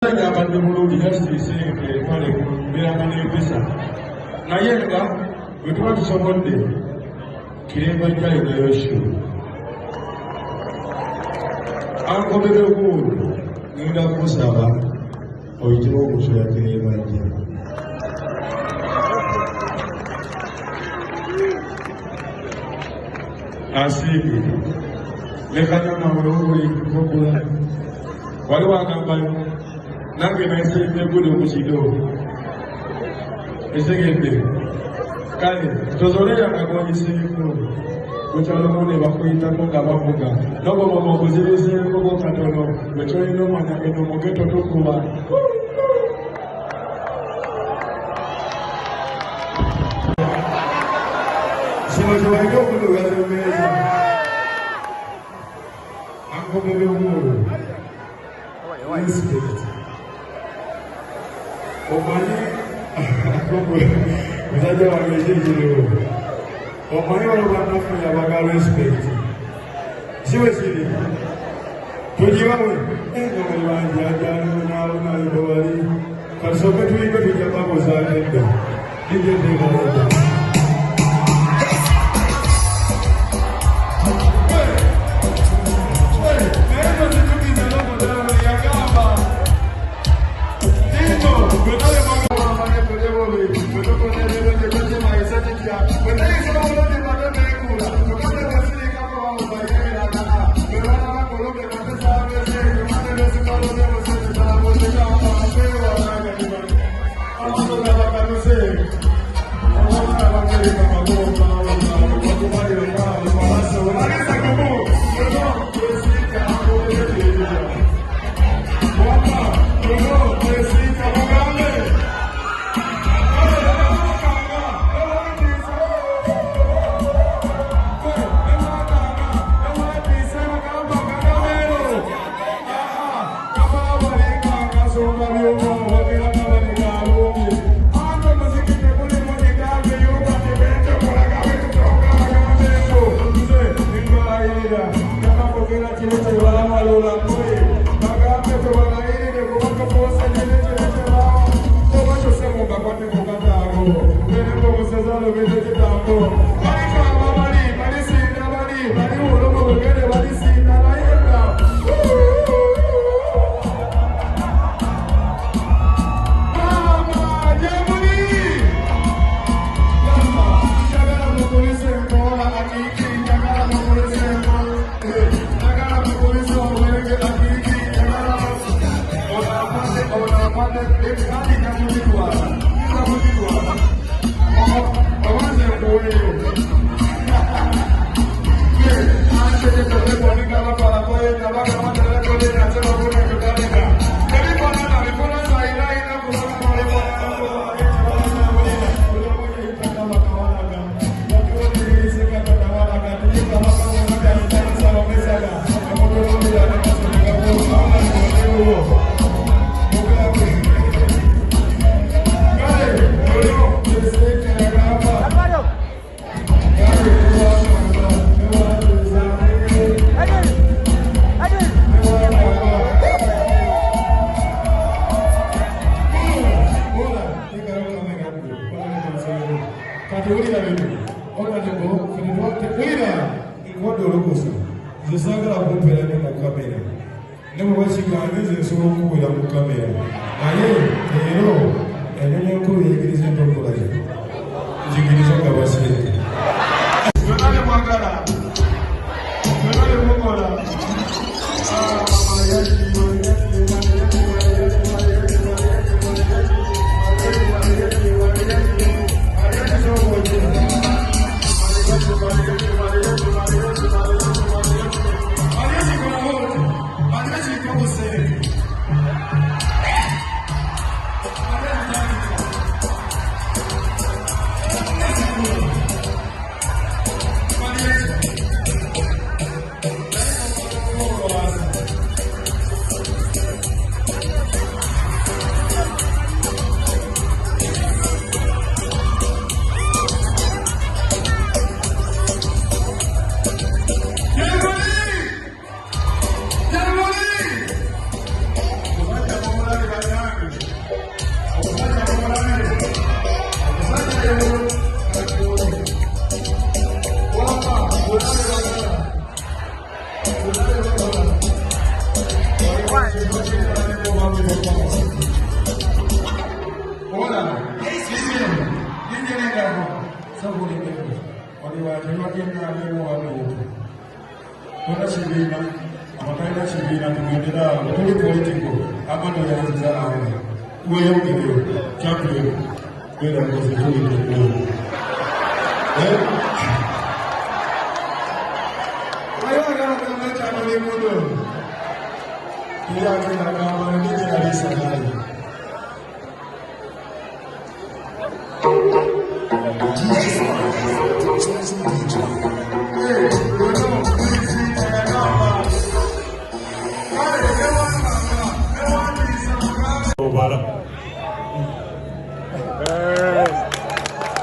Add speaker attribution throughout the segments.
Speaker 1: abadde bulungi yasiise etwale mbeera n'empisa naye nga bwe tuba tusobodde kiremba jjaliga Yoshua ankobere guulu ngenda kusaba oyitire okusula kiremba jja asiige lekanya nawe buli kugula waliwo agambayo nange naisenge guli okukido esegedde kale tozolera ngagonyiseko kukyalomune bakuyitako nga bavuga nogoboma okuzibizeekoko katono wekyolina omanya eno mugeto tukuba kino kyewaite okudugaza emeeza ankobere omulu respect omani musajja wange ekyekirewo omani walibanaffe yabaga respect kiwe kiri tugibawe engomeri wange ajanonaabonaalibo bali katusoke tuyimbe tujja babuzaanedda digendegaleda tebagenda alewo wano tona kibiina amakalina kibiina tugendera awo tuli politiko amano yanza awo weyongere champion gwenda mukozi tuliteko ayagala cyane n'imodo iyagenda kamba n'igera risanaye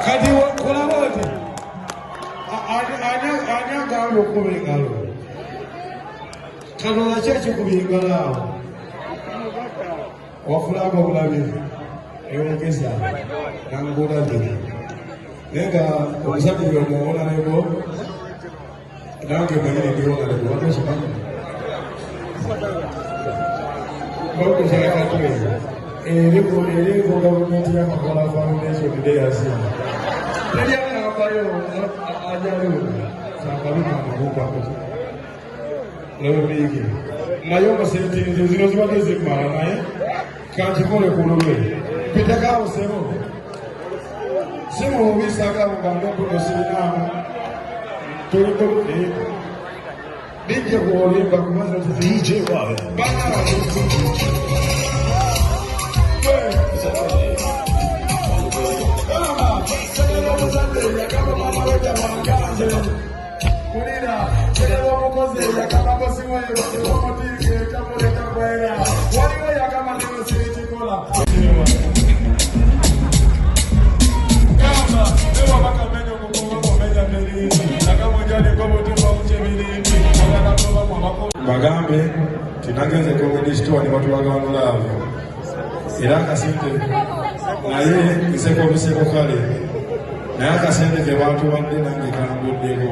Speaker 1: kati kulabote anya galo kubingalo kano nacheche kubingalo wafulako kulabi eyongeza nangola dini nega omusajja yomuwona nebo nange manyine ndiwona nebo watoshimanyi bakushakatwe eriko gavumenti y'amakola foundation ndeyasiima teryanabayo ajaliwo kyakabimamukukwako nabemiyigi naye omusentinze zino zibadde zimmala naye kankikole ku lulwe pitekawusebo simubisaga mugambe kuno sirinamu tuliko DJ kuolimba kumaza DJ Wild bagambe tinagenze komunistwa ne batulaganula abo era akasente naye nseko biseko kale naye akasente ke bantu badde nange kanguddeko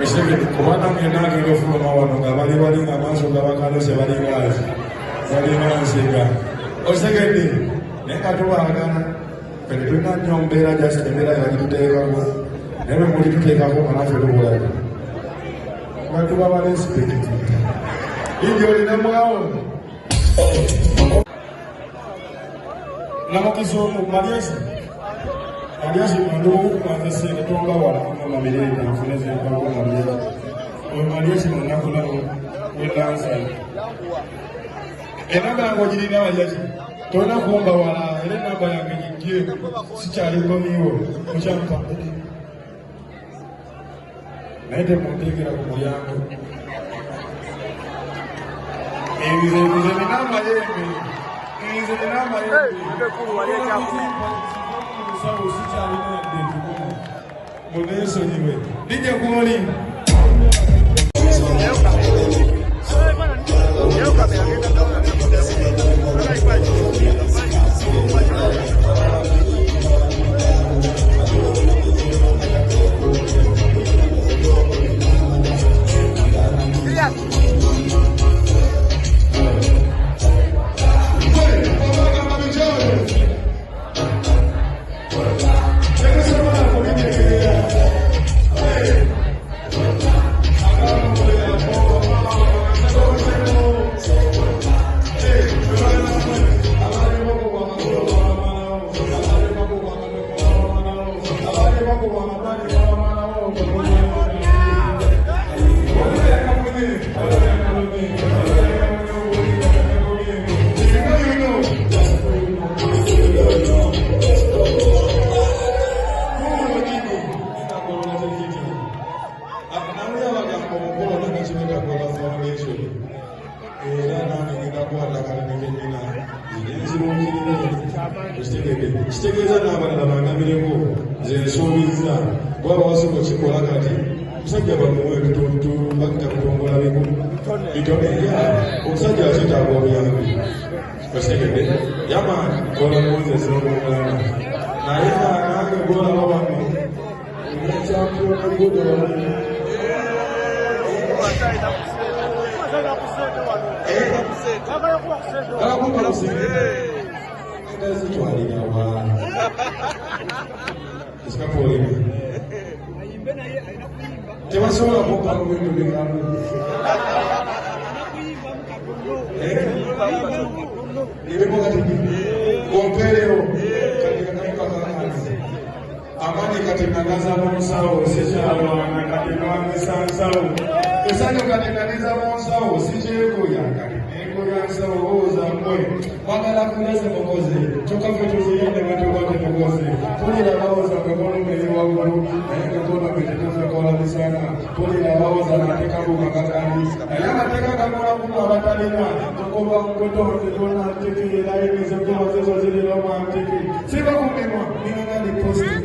Speaker 1: ekirebe kubanga ngenange ngofuluma wano nga bali nga maaso nga bakanose balingazi balinga nsega osegedde naye nga tubaagana kale tulina nnyo mbeera gyasi embeera yagituteekako naye bwe muli tuteekako manafe tubulaga batuba barespekti ingi olina mwawo namukisomu Mariasi mandugu kwanza sene tonga wala kama mirende nafuneze kwa Mariasi mwanakula wedansa enaba ngojirina Mariasi tona kuomba wala ile namba yange nyingie sichali komiwo mchampa naende muntekera ku mulyango ebize binama yembe ebize binama yembe kulu waleka sabu sichali nende muneso niwe nije kuoli kitegeeza n'abalala bangamireko nze nsuubiza bwaba wasobola kikola kati omusajja bamuwa ebitontolo bakita kutongola bitone omusajja akitaaga obuyambi okitegedde yamaani olamuwozesa obumulama naye nange golaba wano ekyampyona gudo zitwalira wa esikapolina tebasobola kupa lubintu bigambo ebimo kati gompeerero kati kakakakakazi amani kati nagaza munsawo sikyalwana kati nwangisa nsawo esanyo kati naniza munsawo sikyegoya kati negoya nsawo owooza mmwe mwagala kuleze mukoze tukave tuziyinde betubate tukoze tulira bawoza kwekolumeri waggulu naye ketona betetuzekola bisana tulira bawoza natekabuga kakandi naye amateka gakolakumu abatalina tukuba nkutonde tona ntikirira emize kubazezo zirira omwantiki sibakumimwa ninonali posti